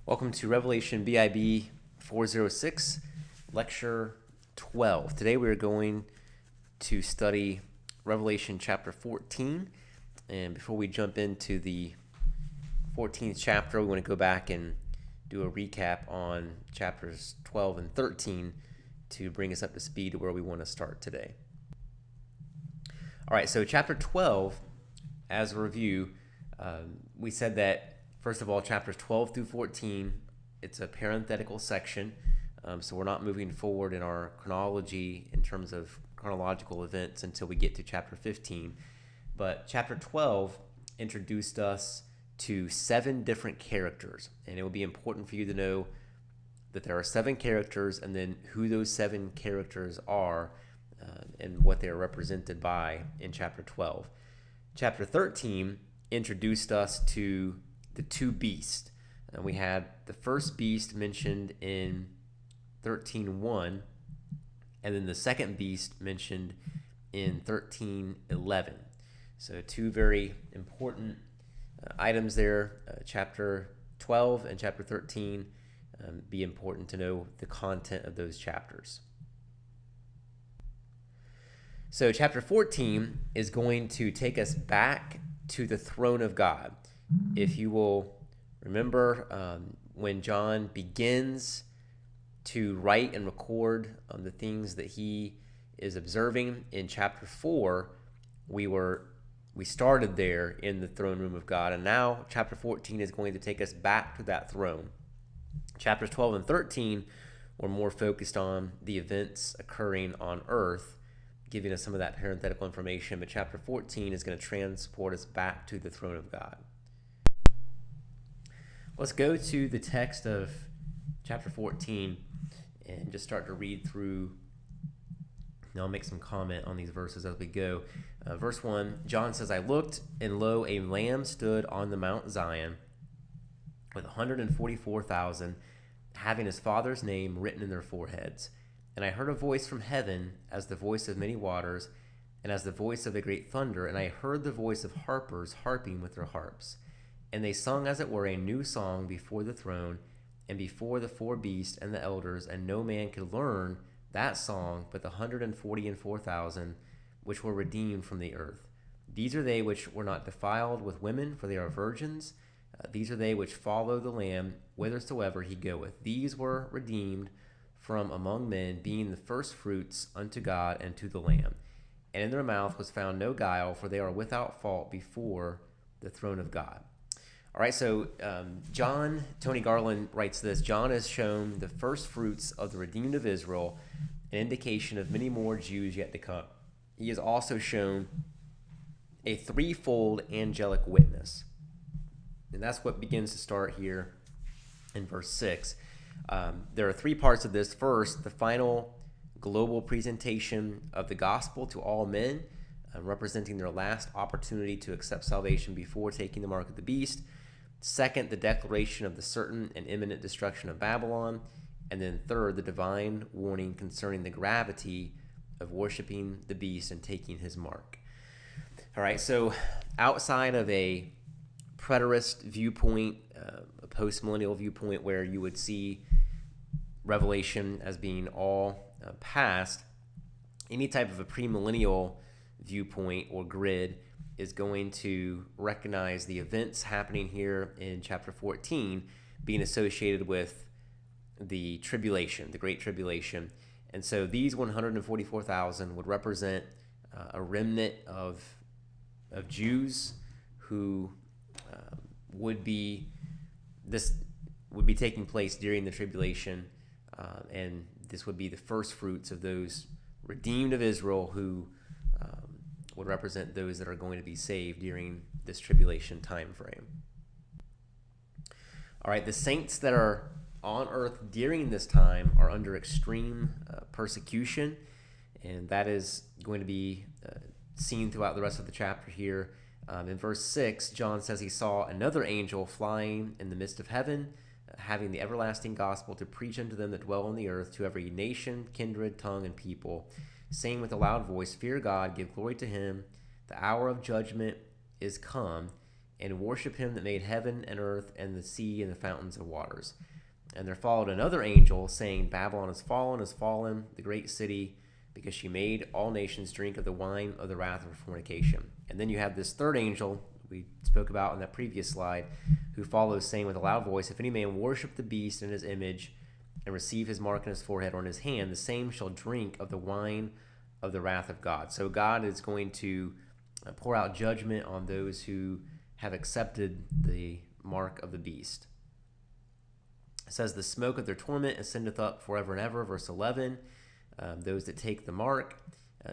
Welcome to Revelation BIB 406, Lecture 12. Today we are going to study Revelation chapter 14. And before we jump into the 14th chapter, we want to go back and do a recap on chapters 12 and 13 to bring us up to speed to where we want to start today. All right, so chapter 12, as a review, we said that first of all, chapters 12 through 14, it's a parenthetical section, so we're not moving forward in our chronology in terms of chronological events until we get to chapter 15. But chapter 12 introduced us to 7 different characters, and it will be important for you to know that there are 7 characters and then who those 7 characters are and what they are represented by in chapter 12. Chapter 13 introduced us to the 2 beasts. And we had the first beast mentioned in 13:1, and then the second beast mentioned in 13:11. So 2 very important items there. Chapter 12 and chapter 13 be important to know the content of those chapters. So chapter 14 is going to take us back to the throne of God. If you will remember, when John begins to write and record the things that he is observing in chapter 4, we started there in the throne room of God, and now chapter 14 is going to take us back to that throne. Chapters 12 and 13 were more focused on the events occurring on earth, giving us some of that parenthetical information, but chapter 14 is going to transport us back to the throne of God. Let's go to the text of chapter 14 and just start to read through. And I'll make some comment on these verses as we go. Verse 1, John says, I looked, and lo, a lamb stood on the Mount Zion with 144,000, having his father's name written in their foreheads. And I heard a voice from heaven as the voice of many waters, and as the voice of a great thunder. And I heard the voice of harpers harping with their harps. And they sung, as it were, a new song before the throne and before the 4 beasts and the elders, and no man could learn that song but the 144,000 which were redeemed from the earth. These are they which were not defiled with women, for they are virgins. These are they which follow the Lamb whithersoever he goeth. These were redeemed from among men, being the first fruits unto God and to the Lamb. And in their mouth was found no guile, for they are without fault before the throne of God. All right, so Tony Garland writes this. John has shown the first fruits of the redeemed of Israel, an indication of many more Jews yet to come. He has also shown a threefold angelic witness. And that's what begins to start here in verse 6. There are 3 parts of this. First, the final global presentation of the gospel to all men, representing their last opportunity to accept salvation before taking the mark of the beast. Second, the declaration of the certain and imminent destruction of Babylon. And then third, the divine warning concerning the gravity of worshiping the beast and taking his mark. All right, so outside of a preterist viewpoint, a post-millennial viewpoint where you would see Revelation as being all past, any type of a premillennial viewpoint or grid is going to recognize the events happening here in chapter 14 being associated with the tribulation, the Great Tribulation. And so these 144,000 would represent a remnant of Jews who would be taking place during the tribulation, and this would be the first fruits of those redeemed of Israel who would represent those that are going to be saved during this tribulation time frame. All right, the saints that are on earth during this time are under extreme persecution, and that is going to be seen throughout the rest of the chapter here. In verse 6, John says he saw another angel flying in the midst of heaven, having the everlasting gospel to preach unto them that dwell on the earth, to every nation, kindred, tongue, and people, saying with a loud voice, Fear God, give glory to him, the hour of judgment is come, and worship him that made heaven and earth and the sea and the fountains of waters. And there followed another angel, saying, Babylon is fallen, the great city, because she made all nations drink of the wine of the wrath of her fornication. And then you have this third angel we spoke about in that previous slide, who follows, saying with a loud voice, If any man worship the beast in his image and receive his mark in his forehead or in his hand, the same shall drink of the wine of the wrath of God. So God is going to pour out judgment on those who have accepted the mark of the beast. It says, the smoke of their torment ascendeth up forever and ever. Verse 11, those that take the mark.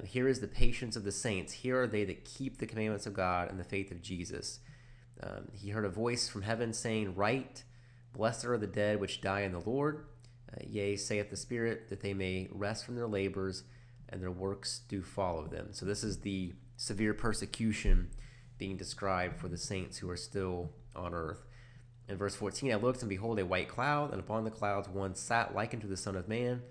Here is the patience of the saints. Here are they that keep the commandments of God and the faith of Jesus. He heard a voice from heaven saying, Write, blessed are the dead which die in the Lord. Yea, saith the Spirit, that they may rest from their labors, and their works do follow them. So this is the severe persecution being described for the saints who are still on earth. In verse 14, I looked, and behold, a white cloud, and upon the clouds one sat like unto the Son of Man,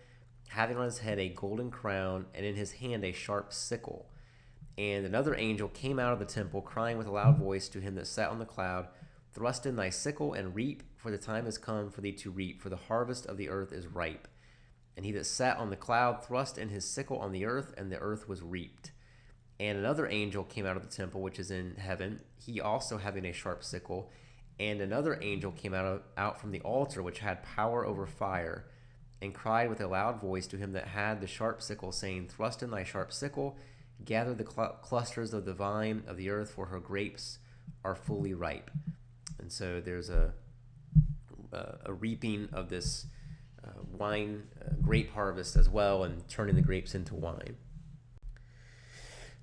having on his head a golden crown, and in his hand a sharp sickle. And another angel came out of the temple, crying with a loud voice to him that sat on the cloud, Thrust in thy sickle, and reap, for the time is come for thee to reap, for the harvest of the earth is ripe. And he that sat on the cloud thrust in his sickle on the earth, and the earth was reaped. And another angel came out of the temple which is in heaven, he also having a sharp sickle. And another angel came out from the altar which had power over fire, and cried with a loud voice to him that had the sharp sickle, saying, Thrust in thy sharp sickle, gather the clusters of the vine of the earth, for her grapes are fully ripe. And so there's a reaping of this wine grape harvest as well, and turning the grapes into wine.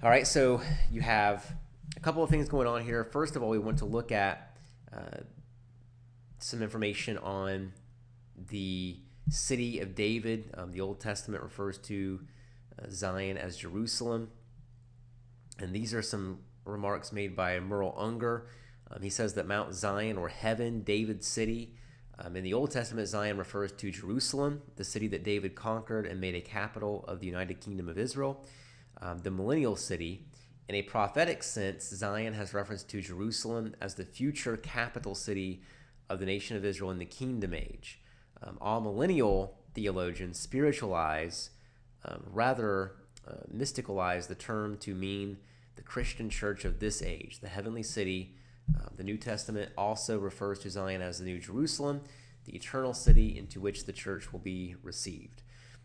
All right, so you have a couple of things going on here. First of all, we want to look at some information on the city of David. The Old Testament refers to Zion as Jerusalem. And these are some remarks made by Merle Unger. He says that Mount Zion, or heaven, David's city. In the Old Testament, Zion refers to Jerusalem, the city that David conquered and made a capital of the United Kingdom of Israel, the millennial city. In a prophetic sense, Zion has reference to Jerusalem as the future capital city of the nation of Israel in the kingdom age. All millennial theologians spiritualize, mysticalize the term to mean the Christian church of this age, the heavenly city. The New Testament also refers to Zion as the New Jerusalem, the eternal city into which the church will be received.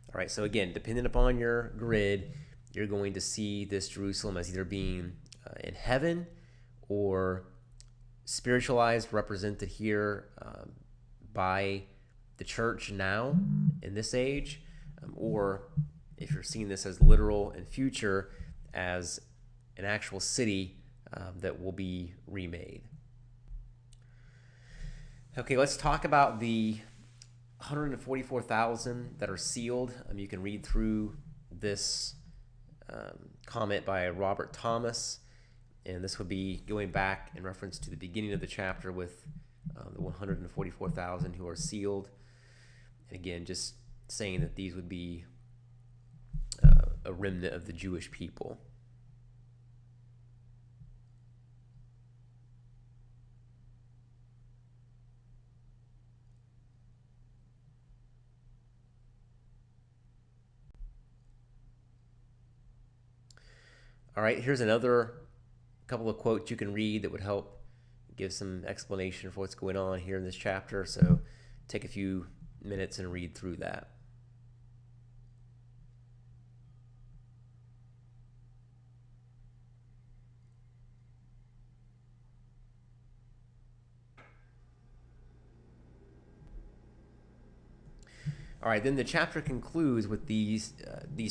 All right, so again, depending upon your grid, you're going to see this Jerusalem as either being in heaven or spiritualized, represented here by the church now in this age, or if you're seeing this as literal and future, as an actual city that will be remade. Okay, let's talk about the 144,000 that are sealed. You can read through this comment by Robert Thomas, and this would be going back in reference to the beginning of the chapter with the 144,000 who are sealed. And again, just saying that these would be a remnant of the Jewish people. All right, here's another couple of quotes you can read that would help give some explanation for what's going on here in this chapter. So take a few minutes and read through that. All right, then the chapter concludes with these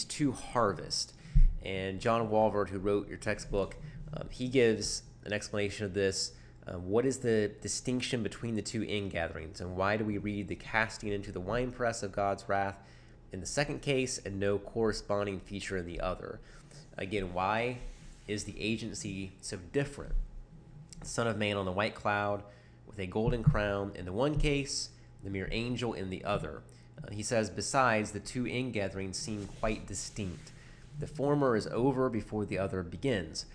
two harvests. And John Walvoord, who wrote your textbook, he gives an explanation of this. What is the distinction between the two ingatherings, and why do we read the casting into the winepress of God's wrath in the second case and no corresponding feature in the other? Again, why is the agency so different? The Son of Man on the white cloud with a golden crown in the one case, the mere angel in the other. He says, besides, the two ingatherings seem quite distinct. The former is over before the other begins.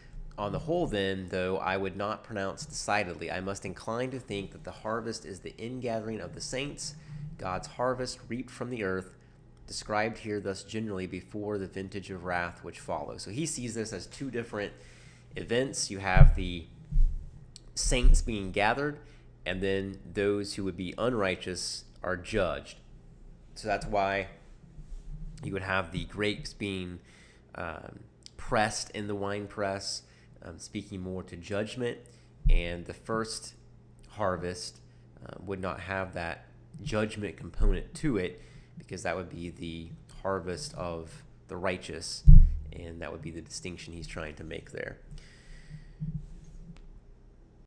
On the whole, then, though I would not pronounce decidedly, I must incline to think that the harvest is the ingathering of the saints, God's harvest reaped from the earth, described here thus generally before the vintage of wrath which follows. So he sees this as two different events. You have the saints being gathered, and then those who would be unrighteous are judged. So that's why you would have the grapes being pressed in the wine press, speaking more to judgment, and the first harvest would not have that judgment component to it, because that would be the harvest of the righteous, and that would be the distinction he's trying to make there.